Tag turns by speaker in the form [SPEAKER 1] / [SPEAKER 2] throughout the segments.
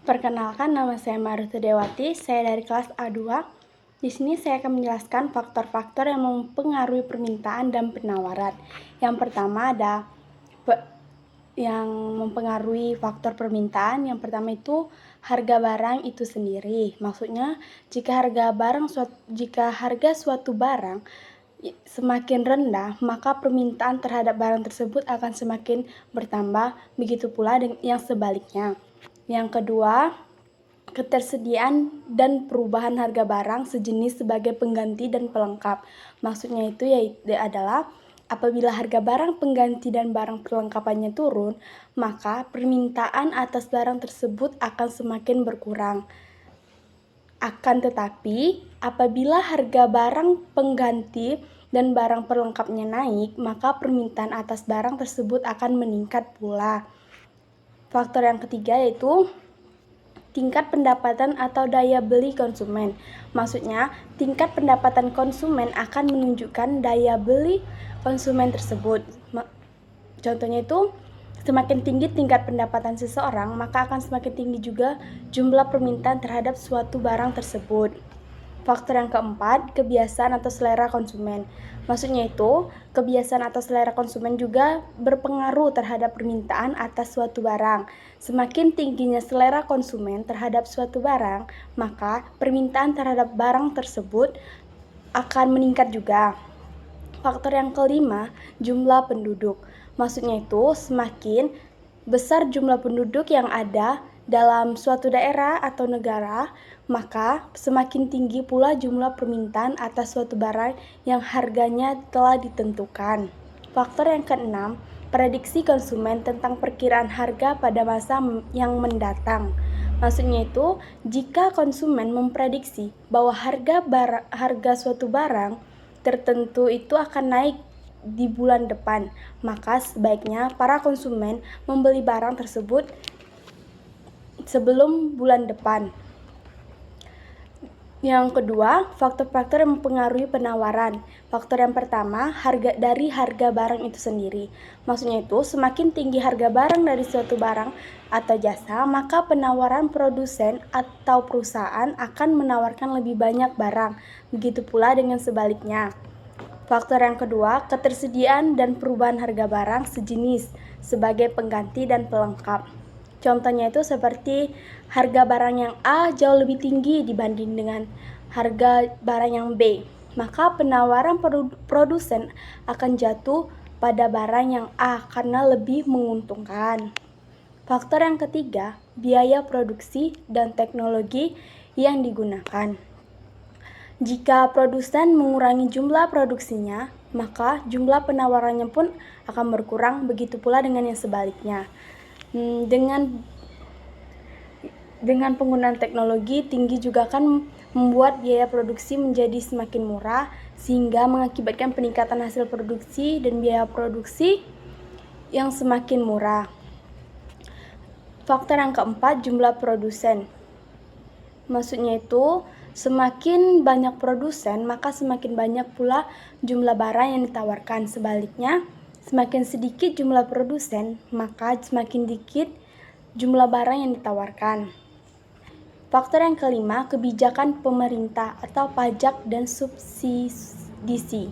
[SPEAKER 1] Perkenalkan, nama saya Maruta Dewati, saya dari kelas A2. Di sini saya akan menjelaskan faktor-faktor yang mempengaruhi permintaan dan penawaran. Yang pertama ada yang mempengaruhi faktor permintaan. Yang pertama itu harga barang itu sendiri. Maksudnya jika harga suatu barang semakin rendah, maka permintaan terhadap barang tersebut akan semakin bertambah. Begitu pula yang sebaliknya. Yang kedua, ketersediaan dan perubahan harga barang sejenis sebagai pengganti dan pelengkap. Maksudnya itu adalah apabila harga barang pengganti dan barang perlengkapannya turun, maka permintaan atas barang tersebut akan semakin berkurang. Akan tetapi, apabila harga barang pengganti dan barang perlengkapnya naik, maka permintaan atas barang tersebut akan meningkat pula. Faktor yang ketiga yaitu tingkat pendapatan atau daya beli konsumen. Maksudnya, tingkat pendapatan konsumen akan menunjukkan daya beli konsumen tersebut. Contohnya itu, semakin tinggi tingkat pendapatan seseorang, maka akan semakin tinggi juga jumlah permintaan terhadap suatu barang tersebut. Faktor yang keempat, kebiasaan atau selera konsumen. Maksudnya itu, kebiasaan atau selera konsumen juga berpengaruh terhadap permintaan atas suatu barang. Semakin tingginya selera konsumen terhadap suatu barang, maka permintaan terhadap barang tersebut akan meningkat juga. Faktor yang kelima, jumlah penduduk. Maksudnya itu, semakin besar jumlah penduduk yang ada dalam suatu daerah atau negara, maka semakin tinggi pula jumlah permintaan atas suatu barang yang harganya telah ditentukan. Faktor yang keenam, prediksi konsumen tentang perkiraan harga pada masa yang mendatang. Maksudnya itu, jika konsumen memprediksi bahwa harga suatu barang tertentu itu akan naik di bulan depan, maka sebaiknya para konsumen membeli barang tersebut sebelum bulan depan. Yang kedua, faktor-faktor yang mempengaruhi penawaran. Faktor yang pertama, harga barang itu sendiri. Maksudnya itu, semakin tinggi harga barang dari suatu barang atau jasa, maka penawaran produsen atau perusahaan akan menawarkan lebih banyak barang. Begitu pula dengan sebaliknya. Faktor yang kedua, ketersediaan dan perubahan harga barang sejenis sebagai pengganti dan pelengkap. Contohnya itu seperti harga barang yang A jauh lebih tinggi dibanding dengan harga barang yang B. Maka penawaran produsen akan jatuh pada barang yang A karena lebih menguntungkan. Faktor yang ketiga, biaya produksi dan teknologi yang digunakan. Jika produsen mengurangi jumlah produksinya, maka jumlah penawarannya pun akan berkurang, begitu pula dengan yang sebaliknya. Dengan penggunaan teknologi tinggi juga akan membuat biaya produksi menjadi semakin murah, sehingga mengakibatkan peningkatan hasil produksi dan biaya produksi yang semakin murah. Faktor yang keempat, jumlah produsen. Maksudnya itu, semakin banyak produsen, maka semakin banyak pula jumlah barang yang ditawarkan. Sebaliknya, semakin sedikit jumlah produsen, maka semakin sedikit jumlah barang yang ditawarkan. Faktor yang kelima, kebijakan pemerintah atau pajak dan subsidi.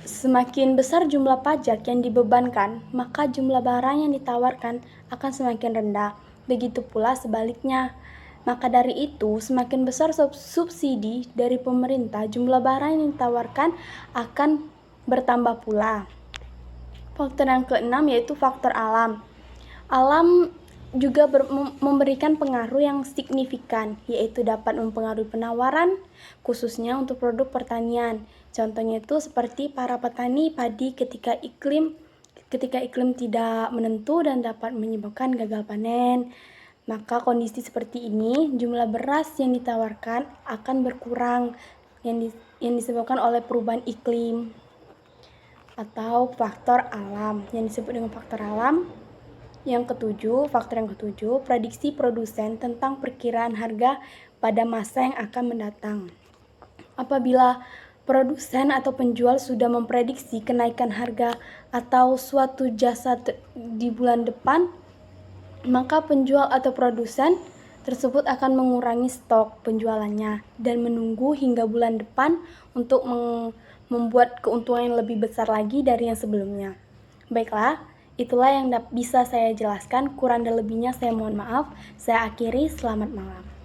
[SPEAKER 1] Semakin besar jumlah pajak yang dibebankan, maka jumlah barang yang ditawarkan akan semakin rendah. Begitu pula sebaliknya. Maka dari itu, semakin besar subsidi dari pemerintah, jumlah barang yang ditawarkan akan bertambah pula. Faktor yang keenam yaitu faktor alam. Alam juga memberikan pengaruh yang signifikan, yaitu dapat mempengaruhi penawaran, khususnya untuk produk pertanian. Contohnya itu seperti para petani padi ketika iklim tidak menentu dan dapat menyebabkan gagal panen. Maka kondisi seperti ini, jumlah beras yang ditawarkan akan berkurang yang disebabkan oleh perubahan iklim atau faktor alam yang disebut dengan faktor alam. Faktor yang ketujuh, prediksi produsen tentang perkiraan harga pada masa yang akan mendatang. Apabila produsen atau penjual sudah memprediksi kenaikan harga atau suatu jasa di bulan depan, maka penjual atau produsen tersebut akan mengurangi stok penjualannya dan menunggu hingga bulan depan untuk membuat keuntungan yang lebih besar lagi dari yang sebelumnya. Baiklah, itulah yang bisa saya jelaskan. Kurang dan lebihnya saya mohon maaf. Saya akhiri, selamat malam.